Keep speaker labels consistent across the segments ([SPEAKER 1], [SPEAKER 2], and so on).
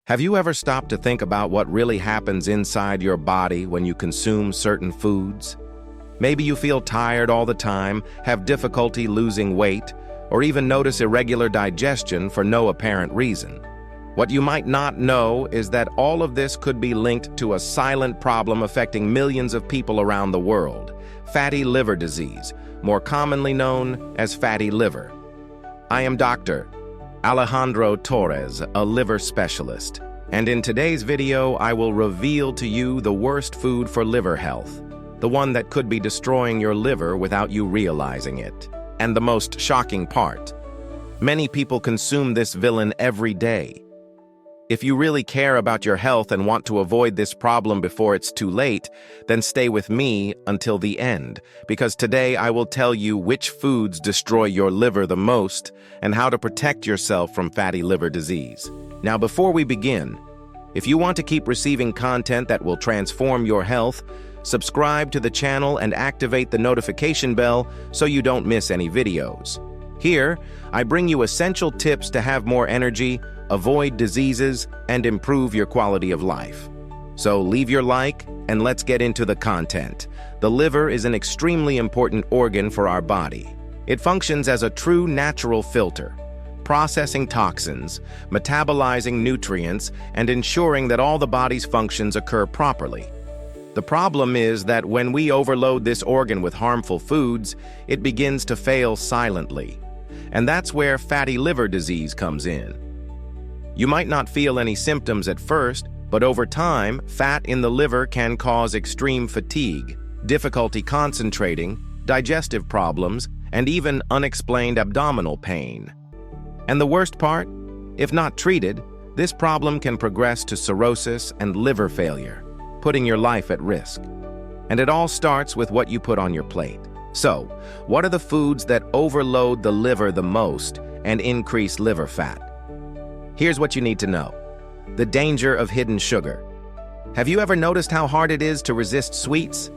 [SPEAKER 1] Have you ever stopped to think about what really happens inside your body when you consume certain foods? Maybe you feel tired all the time, have difficulty losing weight, or even notice irregular digestion for no apparent reason. What you might not know is that all of this could be linked to a silent problem affecting millions of people around the world: fatty liver disease, more commonly known as fatty liver. I am Dr. Alejandro Torres, a liver specialist, and in today's video I will reveal to you the worst food for liver health, the one that could be destroying your liver without you realizing it. And the most shocking part: many people consume this villain every day. If you really care about your health and want to avoid this problem before it's too late, then stay with me until the end, because today I will tell you which foods destroy your liver the most and how to protect yourself from fatty liver disease. Now, before we begin, if you want to keep receiving content that will transform your health, subscribe to the channel and activate the notification bell so you don't miss any videos. Here, I bring you essential tips to have more energy, avoid diseases, and improve your quality of life. So leave your like and let's get into the content. The liver is an extremely important organ for our body. It functions as a true natural filter, processing toxins, metabolizing nutrients, and ensuring that all the body's functions occur properly. The problem is that when we overload this organ with harmful foods, it begins to fail silently. And that's where fatty liver disease comes in. You might not feel any symptoms at first, but over time, fat in the liver can cause extreme fatigue, difficulty concentrating, digestive problems, and even unexplained abdominal pain. And the worst part? If not treated, this problem can progress to cirrhosis and liver failure, putting your life at risk. And it all starts with what you put on your plate. So, what are the foods that overload the liver the most and increase liver fat? Here's what you need to know: the danger of hidden sugar. Have you ever noticed how hard it is to resist sweets?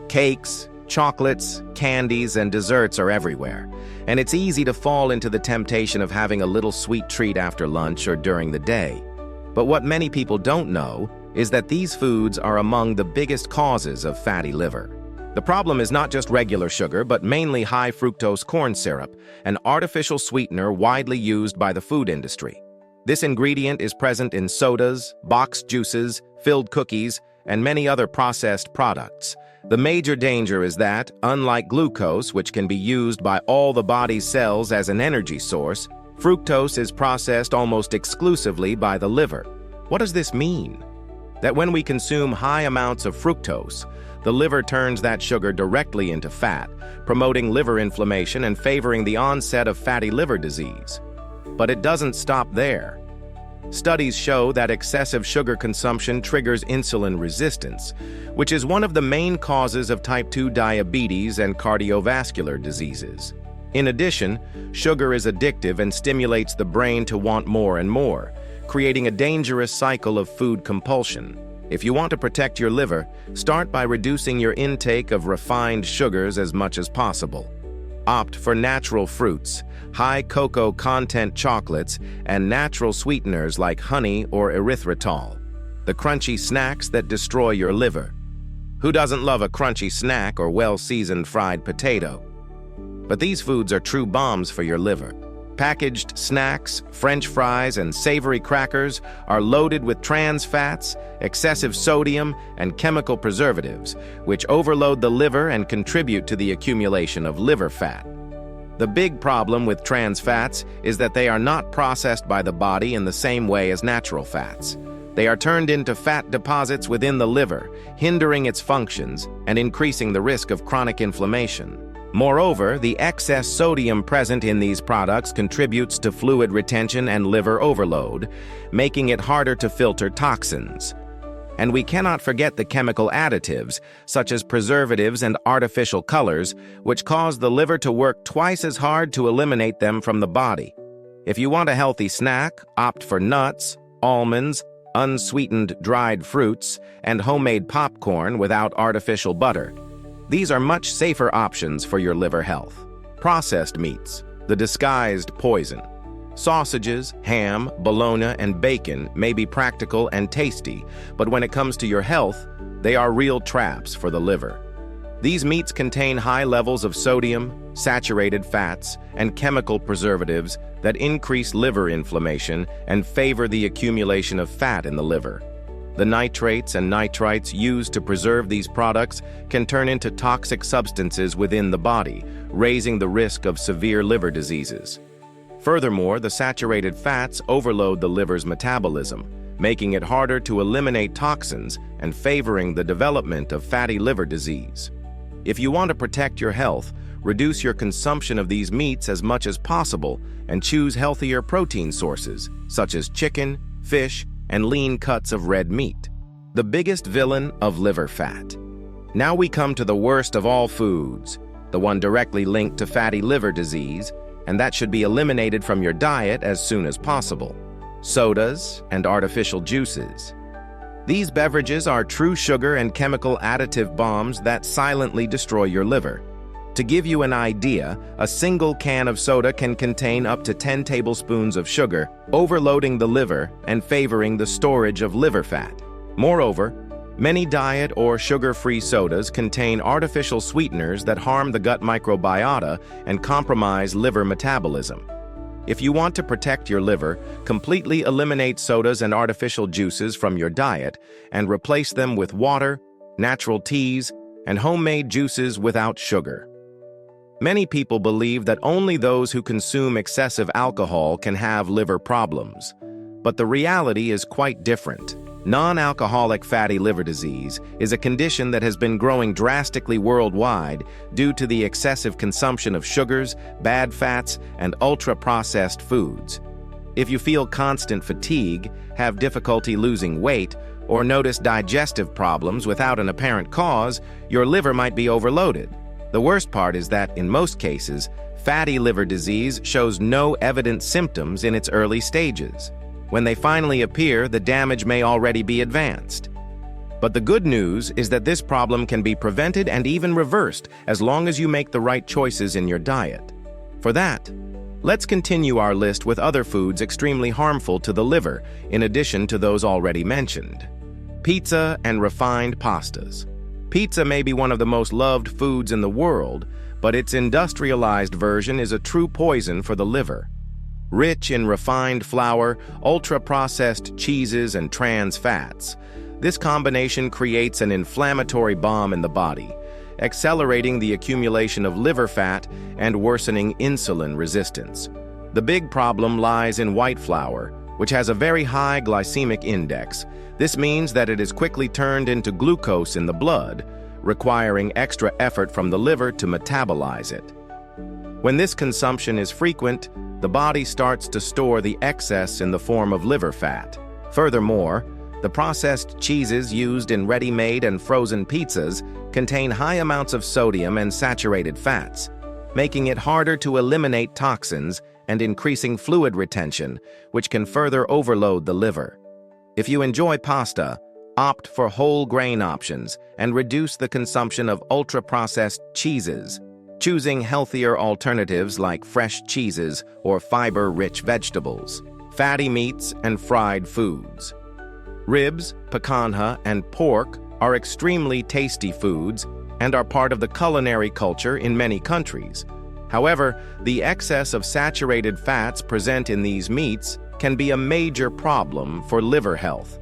[SPEAKER 1] Cakes, chocolates, candies, and desserts are everywhere, and it's easy to fall into the temptation of having a little sweet treat after lunch or during the day. But what many people don't know is that these foods are among the biggest causes of fatty liver. The problem is not just regular sugar, but mainly high fructose corn syrup, an artificial sweetener widely used by the food industry. This ingredient is present in sodas, boxed juices, filled cookies, and many other processed products. The major danger is that, unlike glucose, which can be used by all the body's cells as an energy source, fructose is processed almost exclusively by the liver. What does this mean? That when we consume high amounts of fructose, the liver turns that sugar directly into fat, promoting liver inflammation and favoring the onset of fatty liver disease. But it doesn't stop there. Studies show that excessive sugar consumption triggers insulin resistance, which is one of the main causes of type 2 diabetes and cardiovascular diseases. In addition, sugar is addictive and stimulates the brain to want more and more, creating a dangerous cycle of food compulsion. If you want to protect your liver, start by reducing your intake of refined sugars as much as possible. Opt for natural fruits, high cocoa content chocolates, and natural sweeteners like honey or erythritol, the crunchy snacks that destroy your liver. Who doesn't love a crunchy snack or well-seasoned fried potato? But these foods are true bombs for your liver. Packaged snacks, French fries, and savory crackers are loaded with trans fats, excessive sodium, and chemical preservatives, which overload the liver and contribute to the accumulation of liver fat. The big problem with trans fats is that they are not processed by the body in the same way as natural fats. They are turned into fat deposits within the liver, hindering its functions and increasing the risk of chronic inflammation. Moreover, the excess sodium present in these products contributes to fluid retention and liver overload, making it harder to filter toxins. And we cannot forget the chemical additives, such as preservatives and artificial colors, which cause the liver to work twice as hard to eliminate them from the body. If you want a healthy snack, opt for nuts, almonds, unsweetened dried fruits, and homemade popcorn without artificial butter. These are much safer options for your liver health. Processed meats, the disguised poison. Sausages, ham, bologna, and bacon may be practical and tasty, but when it comes to your health, they are real traps for the liver. These meats contain high levels of sodium, saturated fats, and chemical preservatives that increase liver inflammation and favor the accumulation of fat in the liver. The nitrates and nitrites used to preserve these products can turn into toxic substances within the body, raising the risk of severe liver diseases. Furthermore, the saturated fats overload the liver's metabolism, making it harder to eliminate toxins and favoring the development of fatty liver disease. If you want to protect your health, reduce your consumption of these meats as much as possible and choose healthier protein sources, such as chicken, fish, and lean cuts of red meat. The biggest villain of liver fat. Now we come to the worst of all foods, the one directly linked to fatty liver disease, and that should be eliminated from your diet as soon as possible: sodas and artificial juices. These beverages are true sugar and chemical additive bombs that silently destroy your liver. To give you an idea, a single can of soda can contain up to 10 tablespoons of sugar, overloading the liver and favoring the storage of liver fat. Moreover, many diet or sugar-free sodas contain artificial sweeteners that harm the gut microbiota and compromise liver metabolism. If you want to protect your liver, completely eliminate sodas and artificial juices from your diet and replace them with water, natural teas, and homemade juices without sugar. Many people believe that only those who consume excessive alcohol can have liver problems, but the reality is quite different. Non-alcoholic fatty liver disease is a condition that has been growing drastically worldwide due to the excessive consumption of sugars, bad fats, and ultra-processed foods. If you feel constant fatigue, have difficulty losing weight, or notice digestive problems without an apparent cause, your liver might be overloaded. The worst part is that, in most cases, fatty liver disease shows no evident symptoms in its early stages. When they finally appear, the damage may already be advanced. But the good news is that this problem can be prevented and even reversed as long as you make the right choices in your diet. For that, let's continue our list with other foods extremely harmful to the liver, in addition to those already mentioned. Pizza and refined pastas. Pizza may be one of the most loved foods in the world, but its industrialized version is a true poison for the liver. Rich in refined flour, ultra-processed cheeses, and trans fats, this combination creates an inflammatory bomb in the body, accelerating the accumulation of liver fat and worsening insulin resistance. The big problem lies in white flour, which has a very high glycemic index. This means that it is quickly turned into glucose in the blood, requiring extra effort from the liver to metabolize it. When this consumption is frequent, the body starts to store the excess in the form of liver fat. Furthermore, the processed cheeses used in ready-made and frozen pizzas contain high amounts of sodium and saturated fats, making it harder to eliminate toxins and increasing fluid retention, which can further overload the liver. If you enjoy pasta, opt for whole grain options and reduce the consumption of ultra-processed cheeses, choosing healthier alternatives like fresh cheeses or fiber-rich vegetables, fatty meats, and fried foods. Ribs, picanha, and pork are extremely tasty foods and are part of the culinary culture in many countries. However, the excess of saturated fats present in these meats can be a major problem for liver health.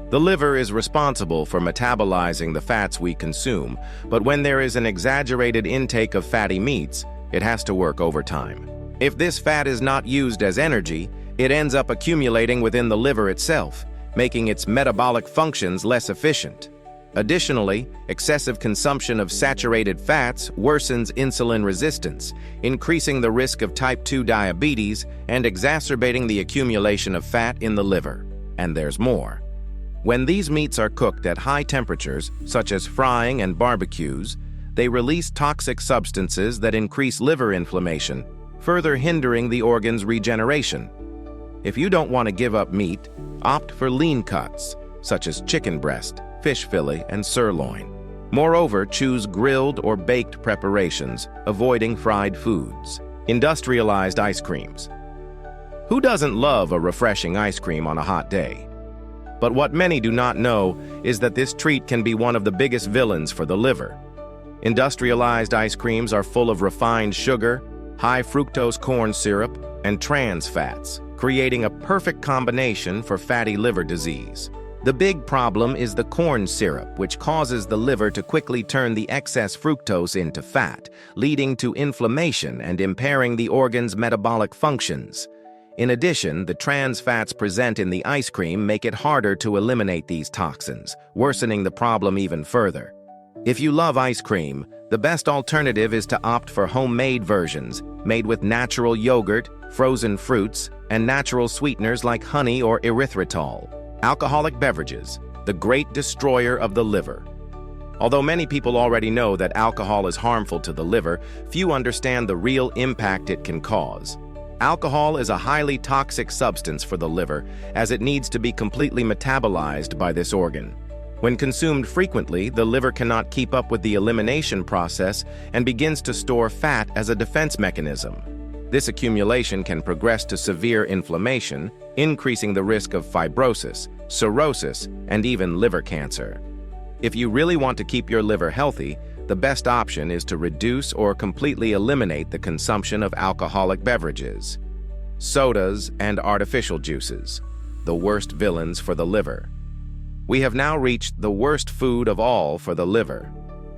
[SPEAKER 1] The liver is responsible for metabolizing the fats we consume, but when there is an exaggerated intake of fatty meats, it has to work overtime. If this fat is not used as energy, it ends up accumulating within the liver itself, making its metabolic functions less efficient. Additionally, excessive consumption of saturated fats worsens insulin resistance, increasing the risk of type 2 diabetes and exacerbating the accumulation of fat in the liver. And there's more. When these meats are cooked at high temperatures, such as frying and barbecues, they release toxic substances that increase liver inflammation, further hindering the organ's regeneration. If you don't want to give up meat, opt for lean cuts, such as chicken breast, fish fillet, and sirloin. Moreover, choose grilled or baked preparations, avoiding fried foods. Industrialized ice creams. Who doesn't love a refreshing ice cream on a hot day? But what many do not know is that this treat can be one of the biggest villains for the liver. Industrialized ice creams are full of refined sugar, high fructose corn syrup, and trans fats, creating a perfect combination for fatty liver disease. The big problem is the corn syrup, which causes the liver to quickly turn the excess fructose into fat, leading to inflammation and impairing the organ's metabolic functions. In addition, the trans fats present in the ice cream make it harder to eliminate these toxins, worsening the problem even further. If you love ice cream, the best alternative is to opt for homemade versions, made with natural yogurt, frozen fruits, and natural sweeteners like honey or erythritol. Alcoholic beverages, the great destroyer of the liver. Although many people already know that alcohol is harmful to the liver, few understand the real impact it can cause. Alcohol is a highly toxic substance for the liver, as it needs to be completely metabolized by this organ. When consumed frequently, the liver cannot keep up with the elimination process and begins to store fat as a defense mechanism. This accumulation can progress to severe inflammation, increasing the risk of fibrosis, cirrhosis, and even liver cancer. If you really want to keep your liver healthy, the best option is to reduce or completely eliminate the consumption of alcoholic beverages. Sodas and artificial juices, the worst villains for the liver. We have now reached the worst food of all for the liver.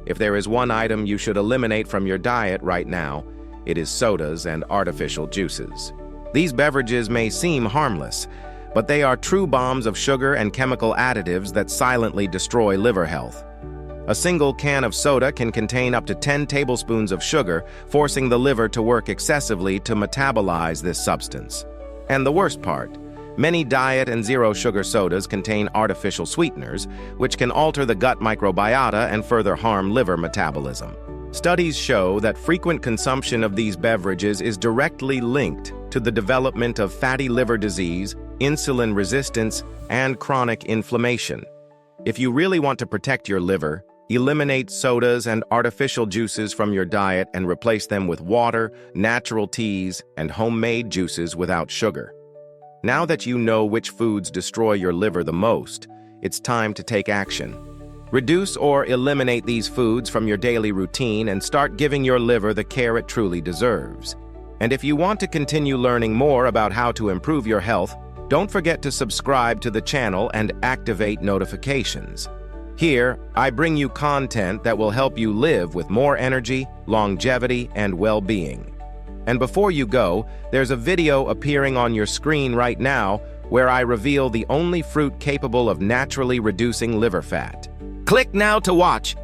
[SPEAKER 1] If there is one item you should eliminate from your diet right now, it is sodas and artificial juices. These beverages may seem harmless, but they are true bombs of sugar and chemical additives that silently destroy liver health. A single can of soda can contain up to 10 tablespoons of sugar, forcing the liver to work excessively to metabolize this substance. And the worst part, many diet and zero-sugar sodas contain artificial sweeteners, which can alter the gut microbiota and further harm liver metabolism. Studies show that frequent consumption of these beverages is directly linked to the development of fatty liver disease, insulin resistance, and chronic inflammation. If you really want to protect your liver, eliminate sodas and artificial juices from your diet and replace them with water, natural teas, and homemade juices without sugar. Now that you know which foods destroy your liver the most, it's time to take action. Reduce or eliminate these foods from your daily routine and start giving your liver the care it truly deserves. And if you want to continue learning more about how to improve your health, don't forget to subscribe to the channel and activate notifications. Here, I bring you content that will help you live with more energy, longevity, and well-being. And before you go, there's a video appearing on your screen right now where I reveal the only fruit capable of naturally reducing liver fat. Click now to watch.